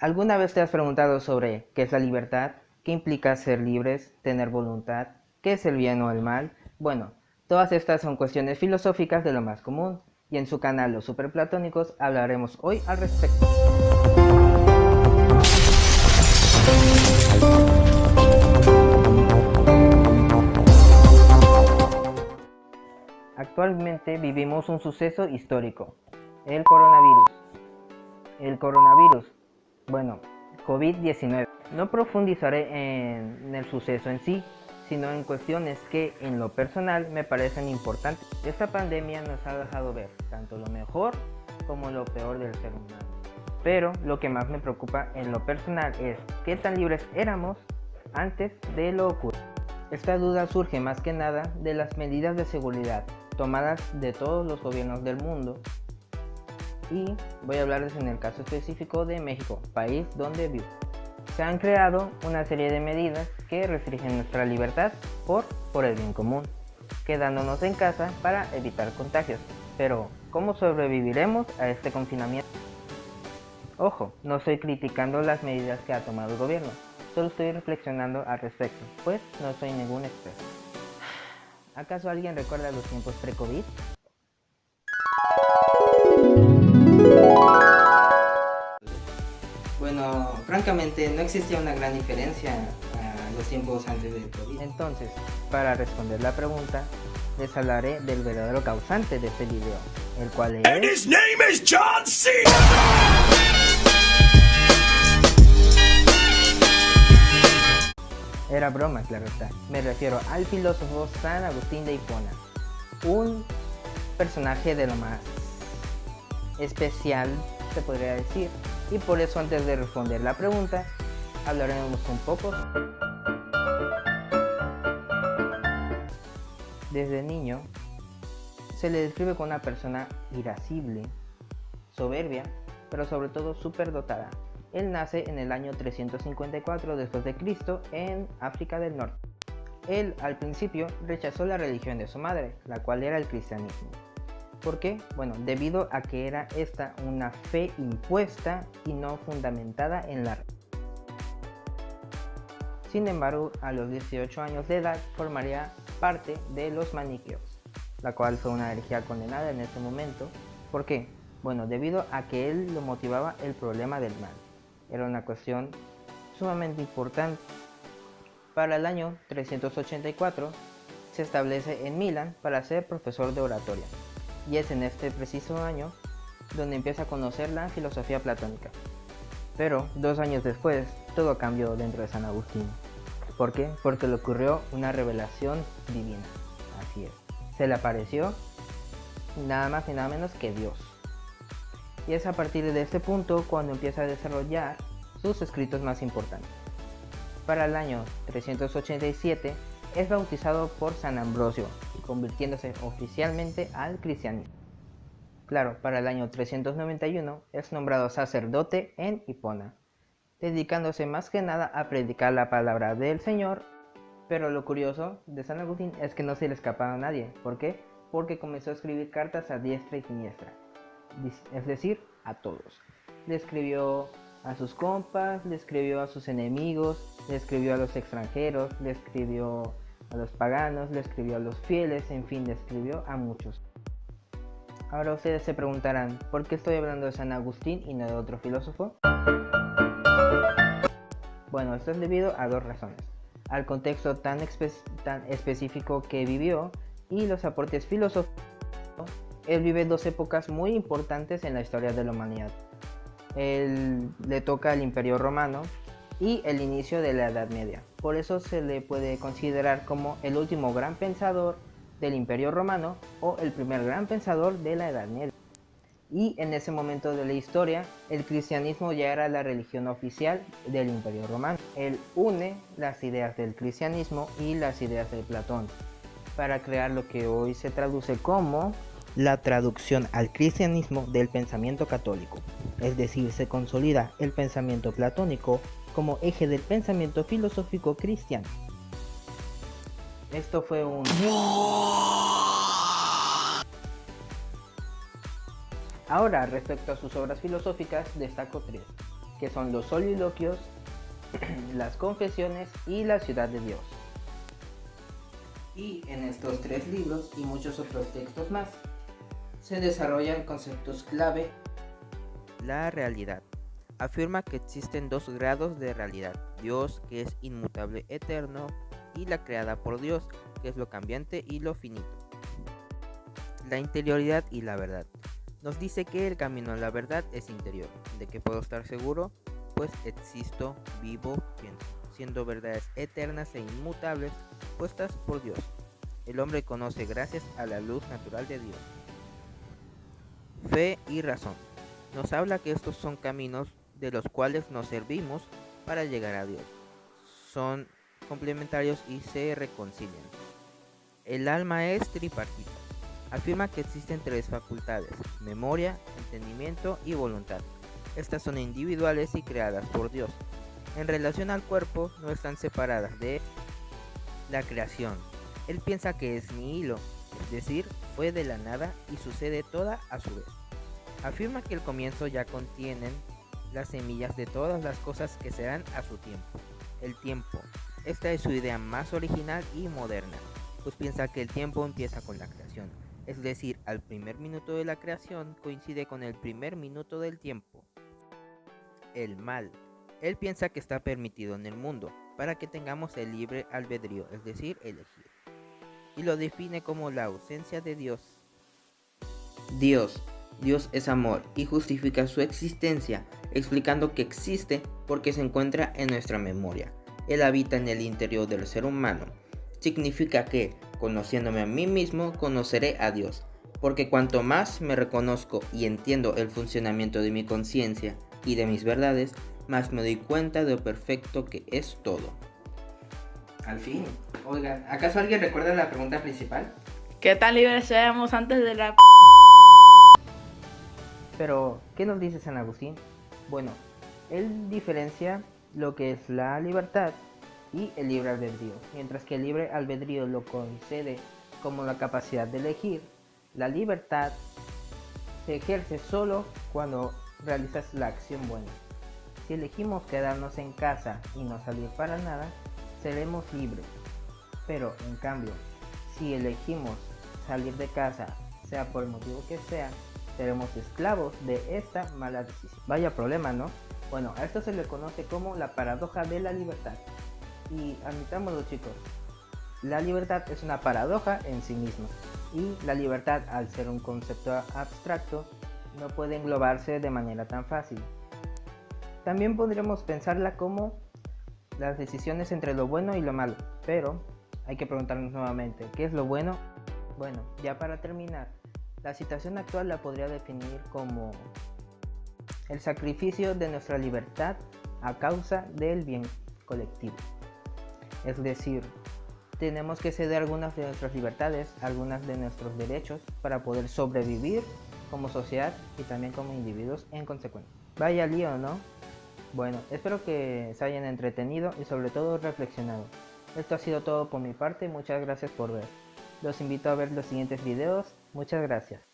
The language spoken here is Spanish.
¿Alguna vez te has preguntado sobre qué es la libertad? ¿Qué implica ser libres, tener voluntad? ¿Qué es el bien o el mal? Bueno, todas estas son cuestiones filosóficas de lo más común, y en su canal Los Superplatónicos hablaremos hoy al respecto. Actualmente vivimos un suceso histórico, el coronavirus. El coronavirus, bueno, COVID-19. No profundizaré en el suceso en sí, sino en cuestiones que en lo personal me parecen importantes. Esta pandemia nos ha dejado ver tanto lo mejor como lo peor del ser humano. Pero lo que más me preocupa en lo personal es qué tan libres éramos antes de lo ocurrido. Esta duda surge más que nada de las medidas de seguridad tomadas de todos los gobiernos del mundo, y voy a hablarles en el caso específico de México, país donde vivo. Se han creado una serie de medidas que restringen nuestra libertad por el bien común, quedándonos en casa para evitar contagios. Pero, ¿cómo sobreviviremos a este confinamiento? Ojo, no estoy criticando las medidas que ha tomado el gobierno, solo estoy reflexionando al respecto, pues no soy ningún experto. ¿Acaso alguien recuerda los tiempos pre-COVID? Bueno, francamente no existía una gran diferencia a los tiempos antes del COVID. Entonces, para responder la pregunta, les hablaré del verdadero causante de este video, el cual es... And his name is John C. Era broma, claro está. Me refiero al filósofo San Agustín de Hipona, un personaje de lo más especial, se podría decir, y por eso antes de responder la pregunta, hablaremos un poco. Desde niño, se le describe como una persona irascible, soberbia, pero sobre todo superdotada. Él nace en el año 354 después de Cristo en África del Norte. Él al principio rechazó la religión de su madre, la cual era el cristianismo. ¿Por qué? Bueno, debido a que era esta una fe impuesta y no fundamentada en la religión. Sin embargo, a los 18 años de edad formaría parte de los maniqueos, la cual fue una herejía condenada en ese momento. ¿Por qué? Bueno, debido a que él lo motivaba el problema del mal. Era una cuestión sumamente importante. Para el año 384 se establece en Milán para ser profesor de oratoria, y es en este preciso año donde empieza a conocer la filosofía platónica. Pero 2 años después todo cambió dentro de San Agustín. ¿Por qué? Porque le ocurrió una revelación divina. Así es, se le apareció nada más y nada menos que Dios. Y es a partir de este punto cuando empieza a desarrollar sus escritos más importantes. Para el año 387 es bautizado por San Ambrosio, convirtiéndose oficialmente al cristianismo. Claro, para el año 391 es nombrado sacerdote en Hipona, dedicándose más que nada a predicar la palabra del Señor. Pero lo curioso de San Agustín es que no se le escapaba a nadie. ¿Por qué? Porque comenzó a escribir cartas a diestra y siniestra, es decir, a todos. Le escribió a sus compas, le escribió a sus enemigos, le escribió a los extranjeros, le escribió a los paganos, le escribió a los fieles, en fin, le escribió a muchos. Ahora ustedes se preguntarán, ¿por qué estoy hablando de San Agustín y no de otro filósofo? Bueno, esto es debido a 2 razones: al contexto tan específico que vivió y los aportes filosóficos. Él vive 2 épocas muy importantes en la historia de la humanidad. Él le toca el Imperio Romano y el inicio de la Edad Media. Por eso se le puede considerar como el último gran pensador del Imperio Romano o el primer gran pensador de la Edad Media. Y en ese momento de la historia, el cristianismo ya era la religión oficial del Imperio Romano. Él une las ideas del cristianismo y las ideas de Platón para crear lo que hoy se traduce como la traducción al cristianismo del pensamiento católico. Es decir, se consolida el pensamiento platónico como eje del pensamiento filosófico cristiano. Esto fue un... Ahora, respecto a sus obras filosóficas, destaco 3. que son los soliloquios, las confesiones y la ciudad de Dios. Y en estos 3 libros y muchos otros textos más, se desarrollan conceptos clave. La realidad. Afirma que existen 2 grados de realidad: Dios, que es inmutable, eterno, y la creada por Dios, que es lo cambiante y lo finito. La interioridad y la verdad. Nos dice que el camino a la verdad es interior. ¿De qué puedo estar seguro? Pues existo, vivo, pienso, siendo verdades eternas e inmutables puestas por Dios. El hombre conoce gracias a la luz natural de Dios. Fe y razón. Nos habla que estos son caminos de los cuales nos servimos para llegar a Dios. Son complementarios y se reconcilian. El alma es tripartita. Afirma que existen 3 facultades: memoria, entendimiento y voluntad. Estas son individuales y creadas por Dios. En relación al cuerpo, no están separadas de la creación. Él piensa que es nihilo, es decir, fue de la nada y sucede toda a su vez. Afirma que el comienzo ya contienen las semillas de todas las cosas que serán a su tiempo. El tiempo. Esta es su idea más original y moderna, pues piensa que el tiempo empieza con la creación, es decir, al primer minuto de la creación coincide con el primer minuto del tiempo. El mal. Él piensa que está permitido en el mundo para que tengamos el libre albedrío, es decir, elegir. Y lo define como la ausencia de Dios. Dios es amor y justifica su existencia explicando que existe porque se encuentra en nuestra memoria. Él habita en el interior del ser humano. Significa que, conociéndome a mí mismo, conoceré a Dios, porque cuanto más me reconozco y entiendo el funcionamiento de mi conciencia y de mis verdades, más me doy cuenta de lo perfecto que es todo. Al fin. Oiga, ¿acaso alguien recuerda la pregunta principal? ¿Qué tan libres éramos antes de la... Pero, ¿qué nos dice San Agustín? Bueno, él diferencia lo que es la libertad y el libre albedrío. Mientras que el libre albedrío lo concede como la capacidad de elegir, la libertad se ejerce solo cuando realizas la acción buena. Si elegimos quedarnos en casa y no salir para nada, seremos libres. Pero, en cambio, si elegimos salir de casa, sea por el motivo que sea, seremos esclavos de esta mala decisión. Vaya problema, ¿no? Bueno, a esto se le conoce como la paradoja de la libertad. Y admitámoslo, chicos, la libertad es una paradoja en sí misma. Y la libertad, al ser un concepto abstracto, no puede englobarse de manera tan fácil. También podríamos pensarla como las decisiones entre lo bueno y lo malo, pero hay que preguntarnos nuevamente, ¿qué es lo bueno? Bueno, ya para terminar, la situación actual la podría definir como el sacrificio de nuestra libertad a causa del bien colectivo. Es decir, tenemos que ceder algunas de nuestras libertades, algunas de nuestros derechos para poder sobrevivir como sociedad y también como individuos en consecuencia. Vaya lío, ¿no? Bueno, espero que se hayan entretenido y sobre todo reflexionado. Esto ha sido todo por mi parte, muchas gracias por ver. Los invito a ver los siguientes videos, muchas gracias.